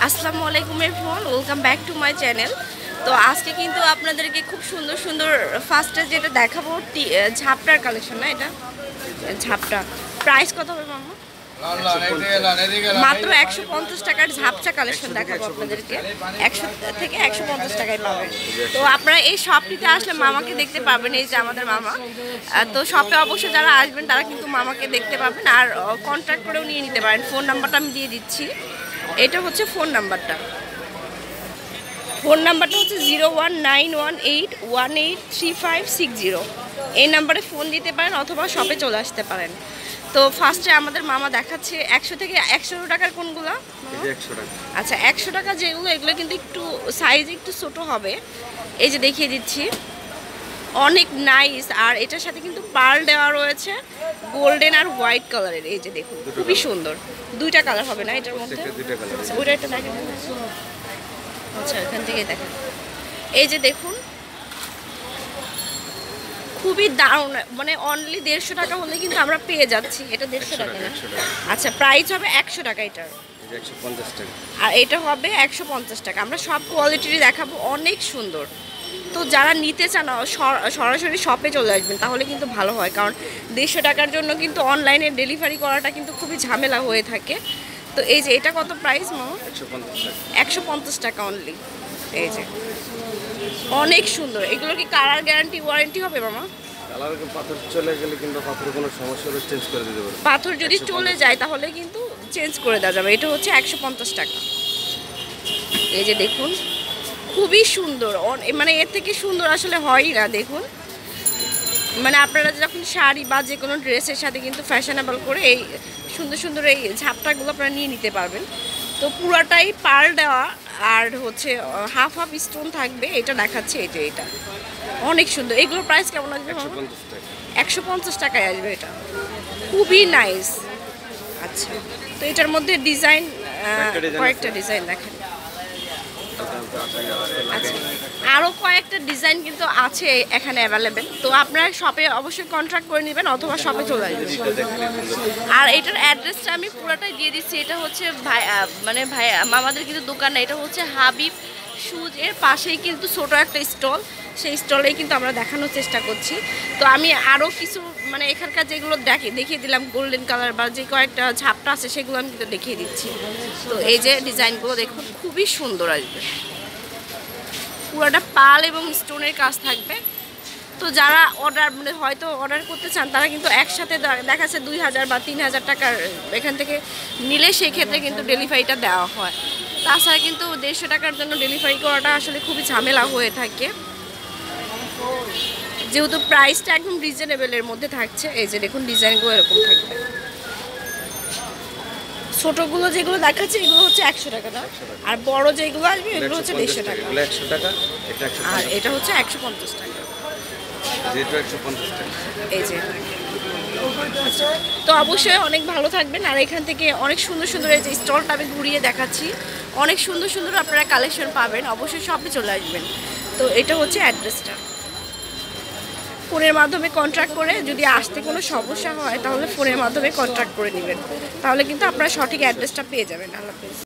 আসসালামু আলাইকুম everyone, welcome back to my channel. তো আজকে কিন্তু আপনাদেরকে খুব সুন্দর সুন্দর ফার্স্টে যেটা দেখাবো ঝাপটার কালেকশন। না, এটা ঝাপটা প্রাইস কত হবে মামা? মাত্র 150 টাকার ঝাপচা কালেকশন দেখাবো আপনাদেরকে। 100 থেকে 150 টাকায় পাবেন। তো আপনারা এই শপটিতে আসলে মামাকে দেখতে পাবেন। এই যে আমাদের মামা, তো শপে অবশ্যই যারা আসবেন তারা কিন্তু মামাকে দেখতে পাবেন আর কন্ট্যাক্ট করেও নিয়ে নিতে পারেন। ফোন নাম্বারটা আমি দিয়ে দিচ্ছি। এটা হচ্ছে ফোন নাম্বারটা হচ্ছে 019181183560। এই নাম্বারে ফোন দিতে পারেন অথবা শপে চলে আসতে পারেন। তো ফার্স্টে আমাদের মামা দেখাচ্ছে 100 থেকে 100 টাকার কোনগুলো? আচ্ছা, 100 টাকা যেগুলো, এগুলো কিন্তু একটু সাইজ একটু ছোট হবে। এই যে দেখিয়ে দিচ্ছি, অনেক নাইস। আর এটার সাথে কিন্তু পার্ল দেওয়া রয়েছে, গোল্ডেন আর হোয়াইট কালারের। এই যে দেখুন, খুবই সুন্দর। দুইটা কালার হবে না এটার মধ্যে? ওইটা একটা দেখেন। আচ্ছা, এখান থেকে দেখেন। এই যে দেখুন, খুবই দারুণ। মানে অনলি 150 টাকা হলে কিন্তু আমরা পেয়ে যাচ্ছি। এটা 150 টাকা না? আচ্ছা, প্রাইস হবে 100 টাকা এটার। 150 টাকা। আর এটা হবে 150 টাকা। আমরা সব কোয়ালিটিরই দেখাবো, অনেক সুন্দর। তো যারা নিতে চান সরাসরি শপে চলে আসবেন, তাহলে কিন্তু ভালো হয়। কারণ 150 টাকার জন্য কিন্তু অনলাইনে ডেলিভারি করাটা কিন্তু খুবই ঝামেলা হয়ে থাকে। তো এই যে এটা কত প্রাইস মামা? 150 টাকা অনলি। এই যে অনেক সুন্দর। এগুলো কি কালার গ্যারান্টি ওয়ারেন্টি হবে মামা? পাথর চলে গেলে কিন্তু পাথরের কোনো সমস্যা হলে চেঞ্জ করে দিতে পারবে। পাথর যদি চলে যায় তাহলে কিন্তু চেঞ্জ করে দেওয়া যাবে। এটা হচ্ছে 150 টাকা। এই যে দেখুন, খুবই সুন্দর। মানে এর থেকে সুন্দর আসলে হয়ই না। দেখুন, মানে আপনারা যখন শাড়ি বা যে কোনো ড্রেসের সাথে কিন্তু ফ্যাশনেবল করে এই সুন্দর সুন্দর এই ঝাপটাগুলো আপনারা নিয়ে নিতে পারবেন। তো পুরাটাই পার্ল দেওয়া আর হচ্ছে হাফ হাফ স্টোন থাকবে। এটা দেখাচ্ছে, এটা অনেক সুন্দর। এগুলোর প্রাইস কেমন আসবে? 150 টাকায় আসবে। এটা খুবই নাইস। আচ্ছা, তো এটার মধ্যে ডিজাইন, কয়েকটা ডিজাইন দেখেন। আচ্ছা, আরও কয়েকটা ডিজাইন কিন্তু আছে এখানে অ্যাভেলেবেল। তো আপনারা শপে অবশ্যই কন্ট্যাক্ট করে নেবেন অথবা শপে চলে আসবেন। আর এটার অ্যাড্রেসটা আমি পুরোটাই দিয়ে দিচ্ছি। এটা হচ্ছে ভাই আমাদের কিন্তু দোকান না, এটা হচ্ছে হাবিব শুজ এর পাশেই কিন্তু ছোট একটা স্টল। সেই স্টলেই কিন্তু আমরা দেখানোর চেষ্টা করছি। তো আমি আরও কিছু মানে এখানকার যেগুলো দেখিয়ে দিলাম, গোল্ডেন কালার বা যে কয়েকটা ঝাপটা আছে সেগুলো আমি কিন্তু দেখিয়ে দিচ্ছি। তো এই যে ডিজাইনগুলো দেখুন, খুবই সুন্দর আসবে। পুরোটা পাল এবং স্টোনের কাজ থাকবে। তো যারা মানে হয়তো অর্ডার করতে চান তারা কিন্তু একসাথে দেখাচ্ছে 2000 বা 3000 টাকার এখান থেকে নিলে সেই ক্ষেত্রে কিন্তু ডেলিভারিটা দেওয়া হয়। তাছাড়া কিন্তু 150 টাকার জন্য ডেলিভারি করাটা আসলে খুবই ঝামেলা হয়ে থাকে, যেহেতু প্রাইসটা একদম রিজনেবলের মধ্যে থাকছে। এই যে দেখুন, ডিজাইনগুলো এরকম থাকবে। ছোটগুলো যেগুলো দেখাচ্ছে এগুলো হচ্ছে 100 টাকা না, আর বড় যেগুলো আসবে এগুলো হচ্ছে 150 টাকা। আর এটা হচ্ছে 150 টাকা। এই যে, তো অবশ্যই অনেক ভালো থাকবেন। আর এখান থেকে অনেক সুন্দর সুন্দর এই যে স্টলটা আমি ঘুরিয়ে দেখাচ্ছি, অনেক সুন্দর সুন্দর আপনারা কালেকশন পাবেন। অবশ্যই শপে চলে আসবেন। তো এটা হচ্ছে অ্যাড্রেসটা। ফোনের মাধ্যমে কন্ট্যাক্ট করে যদি আসতে কোনো সমস্যা হয় তাহলে ফোনের মাধ্যমে কন্ট্যাক্ট করে নেবেন, তাহলে কিন্তু আপনারা সঠিক অ্যাড্রেসটা পেয়ে যাবেন। আল্লাহ হাফেজ।